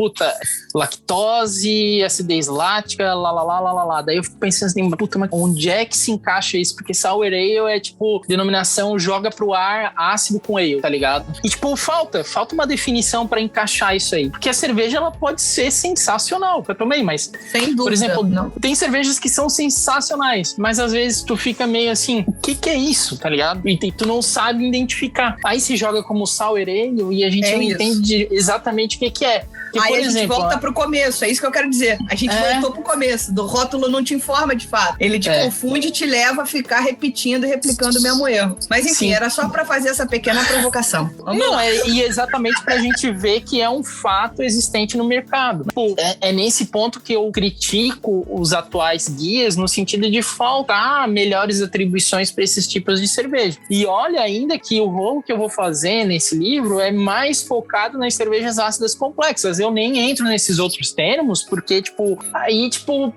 lactose, acidez lática, lá. Daí eu fico pensando assim, mas onde é que se encaixa isso? Porque sour ale é tipo, denominação joga pro ar ácido com ale, tá ligado? E tipo, falta uma definição pra encaixar isso aí. Porque a cerveja, ela pode ser sensacional, que eu tomei, mas... Sem dúvida. Por exemplo, tem cervejas que são sensacionais, mas às vezes tu fica meio assim, o que é isso, tá ligado? E tu não sabe identificar. Aí se joga como sour ale e a gente não entende exatamente o que é. Porque, aí a gente volta pro começo, é isso que eu quero dizer. A gente voltou pro começo, do rótulo não te informa de fato. Ele te confunde e te leva a ficar repetindo e replicando o mesmo erro. Mas enfim, era só pra fazer essa pequena provocação. E exatamente pra gente ver que é um fato existente no mercado. É nesse ponto que eu critico os atuais guias no sentido de faltar melhores atribuições para esses tipos de cerveja. E olha ainda que o rolo que eu vou fazer nesse livro é mais focado nas cervejas ácidas complexas. Eu nem entro nesses outros termos, porque,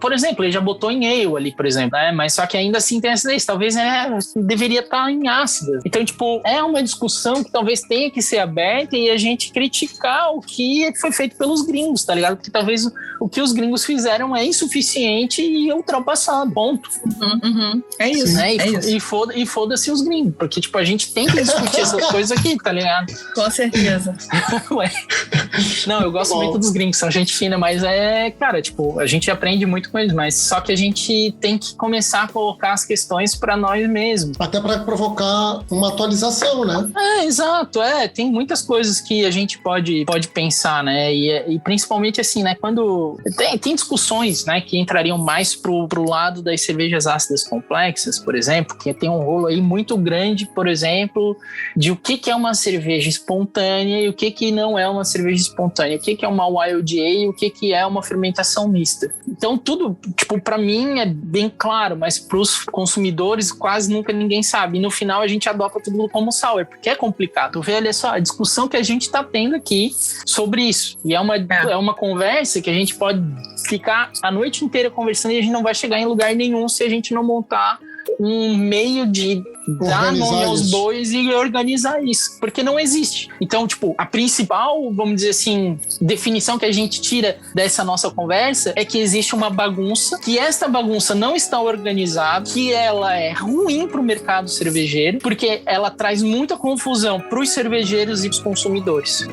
por exemplo, ele já botou em ale ali, por exemplo, né? Mas só que ainda assim tem acidez. Talvez deveria estar em ácida. Então, é uma discussão que talvez tenha que ser aberta e a gente criticar o que foi feito pelos gringos, tá ligado? Porque talvez o que os gringos fizeram é insuficiente e ultrapassado, ponto. É isso, né? É isso. E foda-se os gringos, porque, a gente tem que discutir essas coisas aqui, tá ligado? Com certeza. Ué. Não, eu gosto muito dos gringos, são gente fina, mas cara, tipo, a gente aprende muito com eles, mas só que a gente tem que começar a colocar as questões pra nós mesmos. Até para provocar uma atualização, né? Exato, tem muitas coisas que a gente pode pensar, né? E principalmente assim, né? Quando tem discussões, né, que entrariam mais pro lado das cervejas ácidas complexas, por exemplo, que tem um rolo aí muito grande, por exemplo, de o que é uma cerveja espontânea e o que não é uma cerveja espontânea, o que é uma Wild Ale e o que é uma fermentação mista. Então tudo, tipo, pra mim é bem claro, mas pros consumidores quase nunca ninguém sabe. E no final a gente adota tudo como sour, porque é complicado. Tu vê, olha só, a discussão que a gente tá tendo aqui sobre isso. E é uma conversa que a gente pode ficar a noite inteira conversando e a gente não vai chegar em lugar nenhum se a gente não montar um meio de dar nome aos bois e organizar isso, porque não existe. Então, tipo, a principal, vamos dizer assim, definição que a gente tira dessa nossa conversa é que existe uma bagunça, que esta bagunça não está organizada, que ela é ruim para o mercado cervejeiro, porque ela traz muita confusão para os cervejeiros e para os consumidores.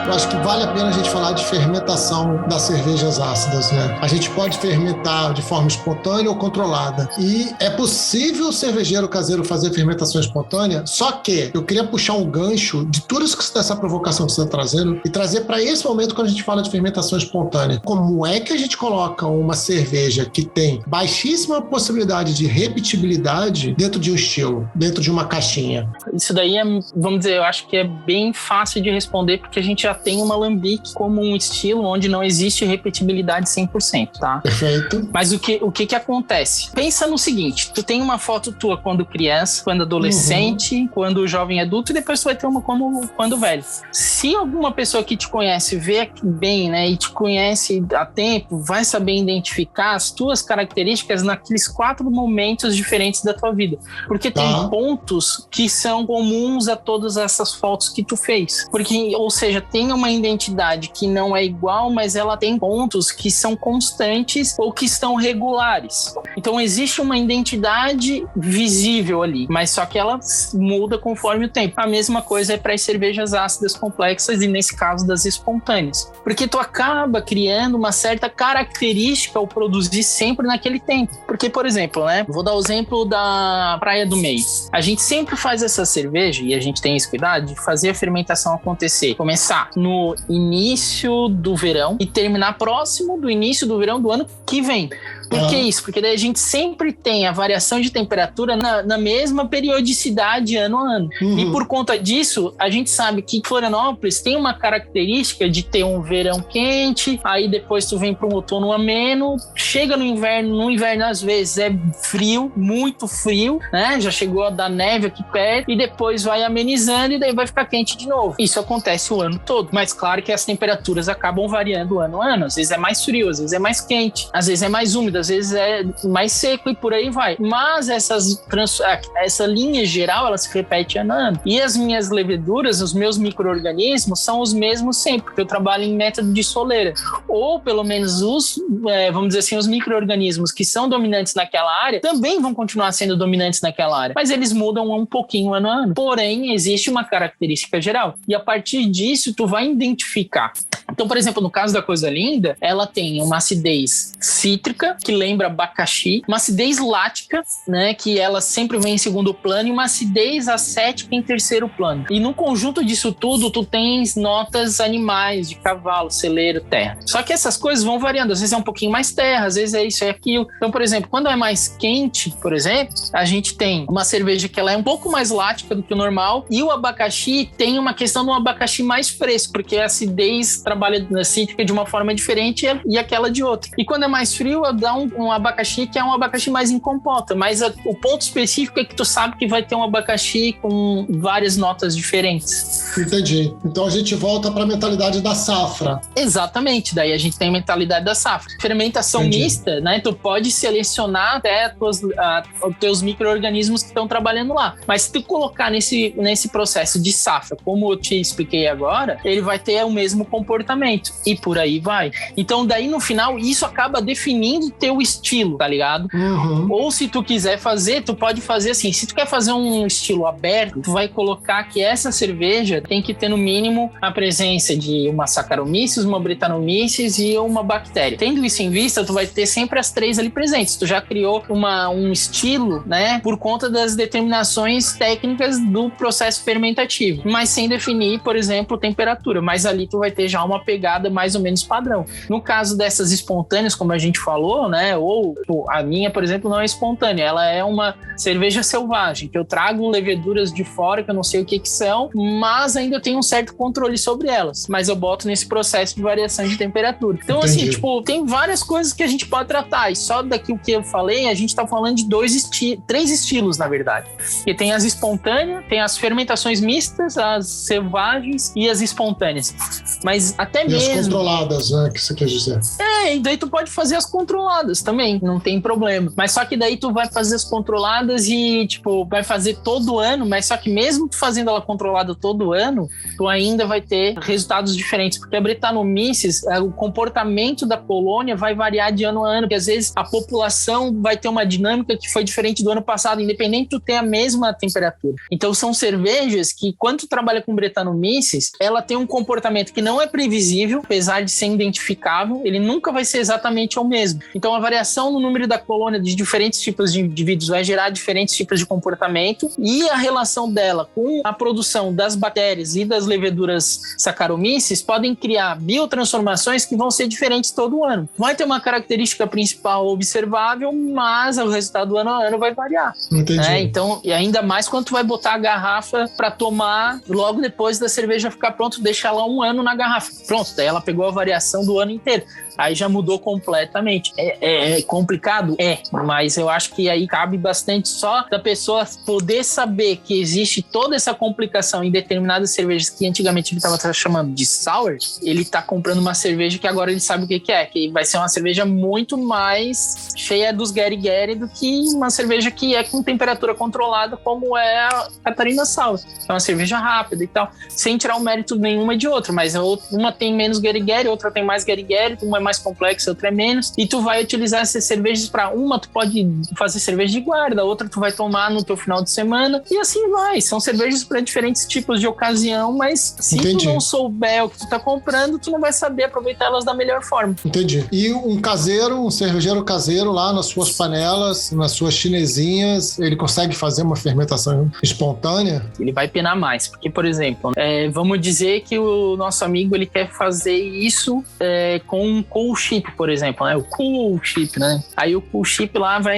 Eu acho que vale a pena a gente falar de fermentação das cervejas ácidas, né? A gente pode fermentar de forma espontânea ou controlada. E é possível o cervejeiro caseiro fazer fermentação espontânea, só que eu queria puxar um gancho de tudo isso dessa provocação que você está trazendo e trazer para esse momento quando a gente fala de fermentação espontânea. Como é que a gente coloca uma cerveja que tem baixíssima possibilidade de repetibilidade dentro de um estilo, dentro de uma caixinha? Isso daí vamos dizer, eu acho que é bem fácil de responder, porque a gente já tem uma alambique como um estilo onde não existe repetibilidade 100%, tá? Perfeito. Mas o que acontece? Pensa no seguinte, tu tem uma foto tua quando criança, quando adolescente, quando jovem adulto, e depois tu vai ter uma quando velho. Se alguma pessoa que te conhece vê bem, né, e te conhece há tempo, vai saber identificar as tuas características naqueles 4 momentos diferentes da tua vida. Porque tem pontos que são comuns a todas essas fotos que tu fez. Porque, ou seja, tem uma identidade que não é igual, mas ela tem pontos que são constantes ou que estão regulares. Então existe uma identidade visível ali, mas só que ela muda conforme o tempo. A mesma coisa é para as cervejas ácidas complexas e nesse caso das espontâneas. Porque tu acaba criando uma certa característica ao produzir sempre naquele tempo. Porque, por exemplo, né, vou dar o exemplo da Praia do Meio. A gente sempre faz essa cerveja e a gente tem esse cuidado de fazer a fermentação acontecer. Começar no início do verão e terminar próximo do início do verão do ano que vem. Por que isso? Porque daí a gente sempre tem a variação de temperatura na mesma periodicidade ano a ano. E por conta disso, a gente sabe que Florianópolis tem uma característica de ter um verão quente, aí depois tu vem para um outono ameno, chega no inverno às vezes é frio, muito frio, né? Já chegou a dar neve aqui perto, e depois vai amenizando e daí vai ficar quente de novo. Isso acontece o ano todo, mas claro que as temperaturas acabam variando ano a ano. Às vezes é mais frio, às vezes é mais quente, às vezes é mais úmido, às vezes é mais seco e por aí vai. Mas essa linha geral, ela se repete ano a ano. E as minhas leveduras, os meus micro-organismos são os mesmos sempre, porque eu trabalho em método de soleira. Ou pelo menos vamos dizer assim, os micro-organismos que são dominantes naquela área também vão continuar sendo dominantes naquela área, mas eles mudam um pouquinho ano a ano. Porém, existe uma característica geral. E a partir disso, tu vai identificar. Então, por exemplo, no caso da Coisa Linda, ela tem uma acidez cítrica, que lembra abacaxi, uma acidez lática, né, que ela sempre vem em segundo plano, e uma acidez acética em terceiro plano. E no conjunto disso tudo, tu tens notas animais, de cavalo, celeiro, terra. Só que essas coisas vão variando, às vezes é um pouquinho mais terra, às vezes é isso, é aquilo. Então, por exemplo, quando é mais quente, por exemplo, a gente tem uma cerveja que ela é um pouco mais lática do que o normal, e o abacaxi tem uma questão de um abacaxi mais fresco, porque a acidez trabalha na cítrica de uma forma diferente e aquela de outra. E quando é mais frio, dá um abacaxi que é um abacaxi mais em compota, mas o ponto específico é que tu sabe que vai ter um abacaxi com várias notas diferentes. Entendi. Então a gente volta para a mentalidade da safra. Exatamente, daí a gente tem a mentalidade da safra. Fermentação mista, né? Tu pode selecionar até os teus micro-organismos que estão trabalhando lá, mas se tu colocar nesse processo de safra, como eu te expliquei agora, ele vai ter o mesmo comportamento e por aí vai. Então daí no final isso acaba definindo teu estilo, tá ligado? Ou se tu quiser fazer, tu pode fazer assim, se tu quer fazer um estilo aberto, tu vai colocar que essa cerveja tem que ter no mínimo a presença de uma Saccharomyces, uma Brettanomyces e uma bactéria. Tendo isso em vista, tu vai ter sempre as 3 ali presentes. Tu já criou um estilo, né, por conta das determinações técnicas do processo fermentativo, mas sem definir, por exemplo, temperatura. Mas ali tu vai ter já uma pegada mais ou menos padrão. No caso dessas espontâneas, como a gente falou, né, ou a minha, por exemplo, não é espontânea, ela é uma cerveja selvagem, que eu trago leveduras de fora, que eu não sei o que são, mas ainda tenho um certo controle sobre elas, mas eu boto nesse processo de variação de temperatura. Então, Entendi. assim, tipo, tem várias coisas que a gente pode tratar, e só daqui o que eu falei, a gente tá falando de 3 estilos, na verdade. E tem as espontâneas, tem as fermentações mistas, as selvagens e as espontâneas. Mas até E mesmo... as controladas, né, que você quer dizer. E daí tu pode fazer as controladas também, não tem problema. Mas só que daí tu vai fazer as controladas e, tipo, vai fazer todo ano, mas só que mesmo tu fazendo ela controlada todo ano, tu ainda vai ter resultados diferentes, porque a Brettanomyces, o comportamento da colônia vai variar de ano a ano, porque às vezes a população vai ter uma dinâmica que foi diferente do ano passado, independente de tu ter a mesma temperatura. Então são cervejas que, quando tu trabalha com Brettanomyces, ela tem um comportamento que não é previsível, apesar de ser identificável, ele nunca vai ser exatamente o mesmo. Então a variação no número da colônia de diferentes tipos de indivíduos vai gerar diferentes tipos de comportamento, e a relação dela com a produção das bactérias e das leveduras Saccharomyces podem criar biotransformações que vão ser diferentes todo ano. Vai ter uma característica principal observável, mas o resultado do ano a ano vai variar. Entendi. Então, e ainda mais quando tu vai botar a garrafa para tomar logo depois da cerveja ficar pronta, deixar ela 1 ano na garrafa. Pronto, daí ela pegou a variação do ano inteiro. Aí já mudou completamente. É complicado? Mas eu acho que aí cabe bastante só da pessoa poder saber que existe toda essa complicação em determinadas cervejas que antigamente ele estava chamando de sour. Ele tá comprando uma cerveja que agora ele sabe o que é, que vai ser uma cerveja muito mais cheia dos Gary do que uma cerveja que é com temperatura controlada, como é a Catarina Sour. É uma cerveja rápida e tal, sem tirar o mérito nenhuma de outra, mas uma tem menos Gary, outra tem mais Gary, uma é mais complexa, outra é menos, e tu vai utilizar essas cervejas para uma, tu pode fazer cerveja de guarda, outra tu vai tomar no teu final de semana, e assim vai. São cervejas para diferentes tipos de ocasião, mas se tu não souber o que tu tá comprando, tu não vai saber aproveitar elas da melhor forma. Entendi. E um cervejeiro caseiro lá nas suas panelas, nas suas chinesinhas, ele consegue fazer uma fermentação espontânea? Ele vai penar mais, porque, por exemplo, vamos dizer que o nosso amigo ele quer fazer isso com um cool chip, por exemplo, né? O cool chip, né? Aí o cool chip lá para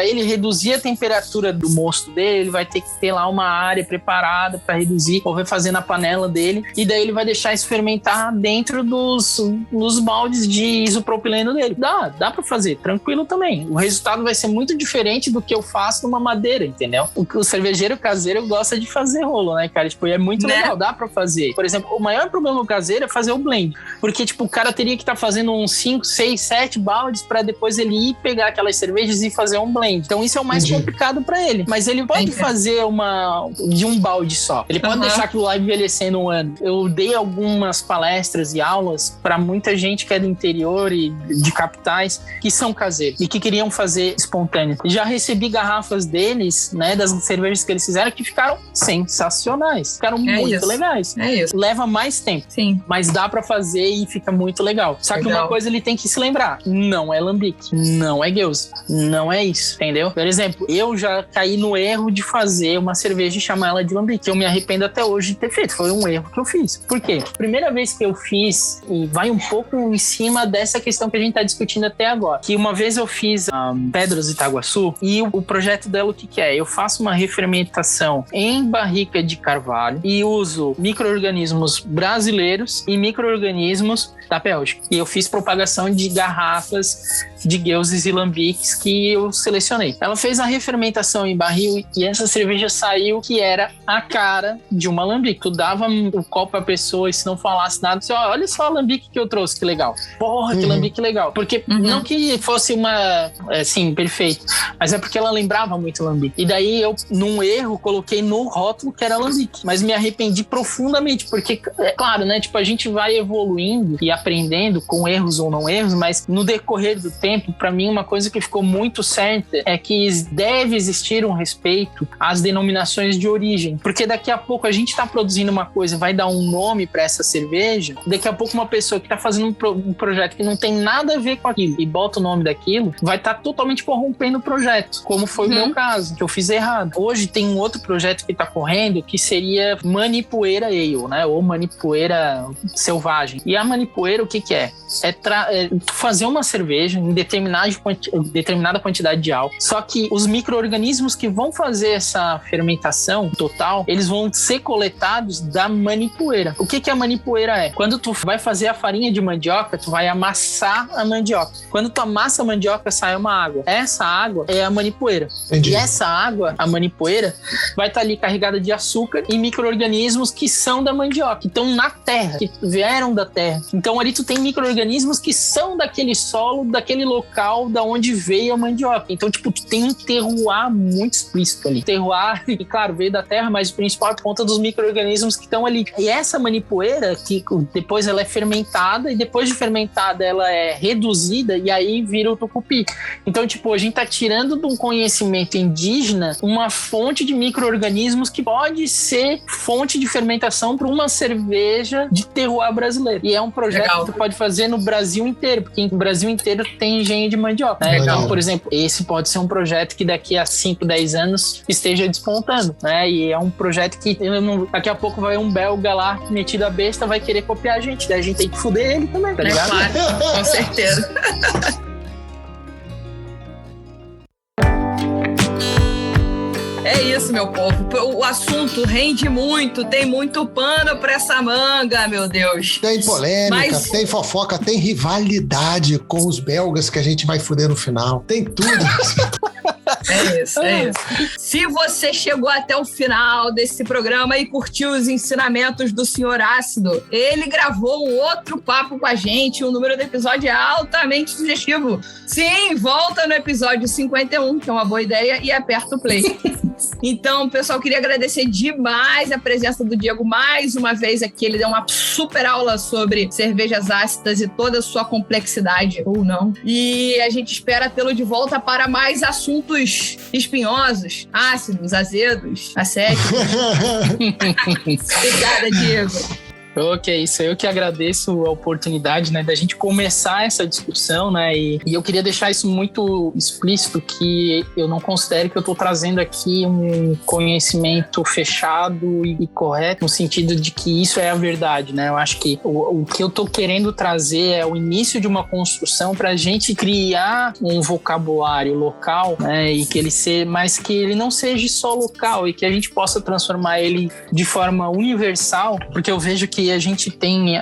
ele reduzir a temperatura do mosto dele, ele vai ter que ter lá uma área preparada para reduzir, ou vai fazer na panela dele, e daí ele vai deixar isso fermentar dentro dos baldes de isopropileno dele. Dá para fazer, tranquilo também. O resultado vai ser muito diferente do que eu faço numa madeira, entendeu? O cervejeiro caseiro gosta de fazer rolo, né, cara? Tipo, é muito legal, dá pra fazer. Por exemplo, o maior problema do caseiro é fazer o blend, porque, tipo, o cara teria que estar fazendo uns 5, 6, 7 baldes pra depois ele ir pegar aquelas cervejas e fazer um blend. Então isso é o mais complicado pra ele. Mas ele pode fazer de um balde só. Ele pode deixar aquilo lá envelhecendo 1 ano. Eu dei algumas palestras e aulas pra muita gente que é do interior e de capitais que são caseiros e que queriam fazer espontâneo. Já recebi garrafas deles, né, das cervejas que eles fizeram, que ficaram sensacionais. Ficaram muito legais. Leva mais tempo. Sim. Mas dá pra fazer e fica muito legal. Só que uma coisa ele tem que se lembrar: não é lambique, não é gueuze, não é isso, entendeu? Por exemplo, eu já caí no erro de fazer uma cerveja e chamar ela de lambique. Eu me arrependo até hoje de ter feito. Foi um erro que eu fiz. Por quê? Primeira vez que eu fiz, e vai um pouco em cima dessa questão que a gente tá discutindo até agora, que uma vez eu fiz Pedras Itaguaçu, e o projeto dela o que é? Eu faço uma refermentação em barrica de carvalho e uso micro-organismos brasileiros e micro-organismos da Bélgica. E eu fiz propagação de garrafas de gueuzes e lambiques que eu selecionei. Ela fez a refermentação em barril e essa cerveja saiu que era a cara de uma lambique. Tu dava o copo pra pessoa e se não falasse nada, você, olha só a lambique que eu trouxe, que legal. Porra, que lambique legal. Porque não que fosse uma, assim, perfeito, mas é porque ela lembrava muito lambique. E daí eu, num erro, coloquei no rótulo que era lambique. Mas me arrependi profundamente, porque, é claro, né, tipo, a gente vai evoluindo e aprendendo com erros ou não erros, mas no decorrer do tempo, tempo, para mim, uma coisa que ficou muito certa é que deve existir um respeito às denominações de origem. Porque daqui a pouco a gente está produzindo uma coisa, vai dar um nome para essa cerveja, daqui a pouco uma pessoa que está fazendo um projeto que não tem nada a ver com aquilo e bota o nome daquilo, vai estar totalmente corrompendo o projeto, como foi o meu caso, que eu fiz errado. Hoje tem um outro projeto que está correndo que seria Manipoeira Ale, né? Ou Manipoeira Selvagem. E a Manipoeira, o que é? É fazer uma cerveja em determinada quantidade de álcool. Só que os micro-organismos que vão fazer essa fermentação total, eles vão ser coletados da manipoeira. O que a manipoeira é? Quando tu vai fazer a farinha de mandioca, tu vai amassar a mandioca. Quando tu amassa a mandioca, sai uma água. Essa água é a manipoeira. Entendi. E essa água, a manipoeira, vai estar ali carregada de açúcar e micro-organismos que são da mandioca, que estão na terra, que vieram da terra. Então ali tu tem micro-organismos que são daquele solo, daquele local da onde veio a mandioca. Então, tipo, tu tem um terroir muito explícito ali. Terroir, e claro, veio da terra, mas o principal é por conta dos micro-organismos que estão ali. E essa manipoeira, que depois ela é fermentada, e depois de fermentada ela é reduzida, e aí vira o tucupi. Então, tipo, a gente tá tirando de um conhecimento indígena uma fonte de micro-organismos que pode ser fonte de fermentação para uma cerveja de terroir brasileiro. E é um projeto que tu pode fazer no Brasil inteiro, porque no Brasil inteiro tem engenho de mandioca, né? Então, por exemplo, esse pode ser um projeto que daqui a 5, 10 anos esteja despontando, né? E é um projeto que daqui a pouco vai um belga lá metido a besta, vai querer copiar a gente, daí a gente tem que fuder ele também, tá ligado? Claro, com certeza. É isso, meu povo. O assunto rende muito, tem muito pano pra essa manga, meu Deus. Tem polêmica, tem fofoca, tem rivalidade com os belgas que a gente vai fuder no final. Tem tudo. É isso. Se você chegou até o final desse programa e curtiu os ensinamentos do Senhor Ácido, ele gravou um outro papo com a gente, o número do episódio é altamente sugestivo. Sim, volta no episódio 51, que é uma boa ideia, e aperta o play. Então, pessoal, queria agradecer demais a presença do Diego mais uma vez aqui. Ele deu uma super aula sobre cervejas ácidas e toda a sua complexidade, ou não. E a gente espera tê-lo de volta para mais assuntos espinhosos, ácidos, azedos, assédios. Obrigada, Diego. Ok, isso eu que agradeço a oportunidade, né, da gente começar essa discussão, né, e eu queria deixar isso muito explícito, que eu não considero que eu estou trazendo aqui um conhecimento fechado e correto, no sentido de que isso é a verdade, né, eu acho que o que eu estou querendo trazer é o início de uma construção para a gente criar um vocabulário local, né, e que ele mas que ele não seja só local e que a gente possa transformar ele de forma universal, porque eu vejo que a gente tem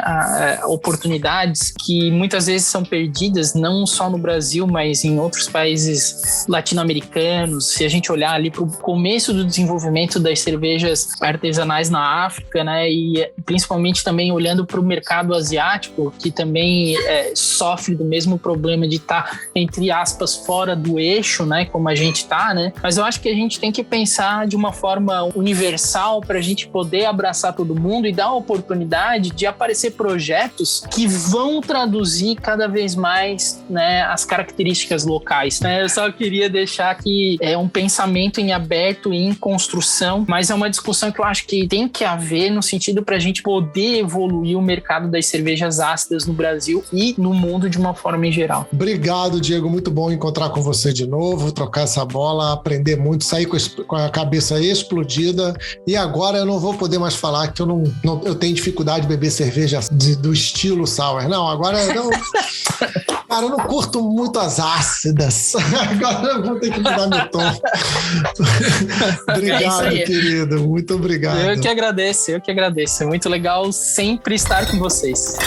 oportunidades que muitas vezes são perdidas, não só no Brasil, mas em outros países latino-americanos. Se a gente olhar ali para o começo do desenvolvimento das cervejas artesanais na África, né, e principalmente também olhando para o mercado asiático, que também sofre do mesmo problema de estar, entre aspas, fora do eixo, né, como a gente está, né? Mas eu acho que a gente tem que pensar de uma forma universal para a gente poder abraçar todo mundo e dar a oportunidade de aparecer projetos que vão traduzir cada vez mais, né, as características locais, né? Eu só queria deixar que é um pensamento em aberto e em construção, mas é uma discussão que eu acho que tem que haver no sentido para a gente poder evoluir o mercado das cervejas ácidas no Brasil e no mundo de uma forma em geral. Obrigado, Diego. Muito bom encontrar com você de novo, trocar essa bola, aprender muito, sair com a cabeça explodida. E agora eu não vou poder mais falar que eu tenho dificuldade de beber cerveja do estilo sour. Não, agora não. Cara, eu não curto muito as ácidas. Agora eu vou ter que mudar meu tom. Obrigado, querido. Muito obrigado. Eu que agradeço. É muito legal sempre estar com vocês.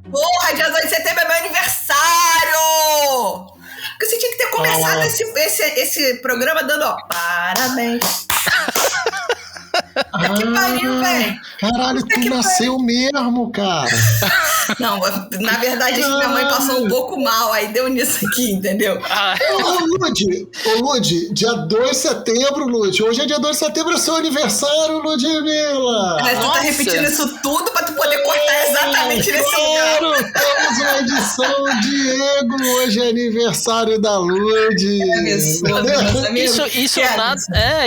Porra, dia 2 de setembro é meu aniversário! Porque você tinha que ter começado esse programa dando, ó, parabéns. Que pariu, velho. Caralho, tu nasceu mesmo, cara. Não, na verdade, minha mãe passou um pouco mal, aí deu nisso aqui, entendeu? Ô, Lud, dia 2 de setembro, Lud. Hoje é dia 2 de setembro, é seu aniversário, Ludmilla. Mas tu tá repetindo isso tudo pra tu poder cortar exatamente nesse lugar. Temos uma edição Diego, hoje é aniversário da Lud.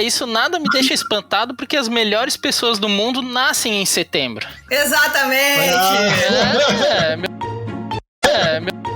Isso nada me deixa espantado, porque as melhores pessoas do mundo nascem em setembro. Exatamente. Meu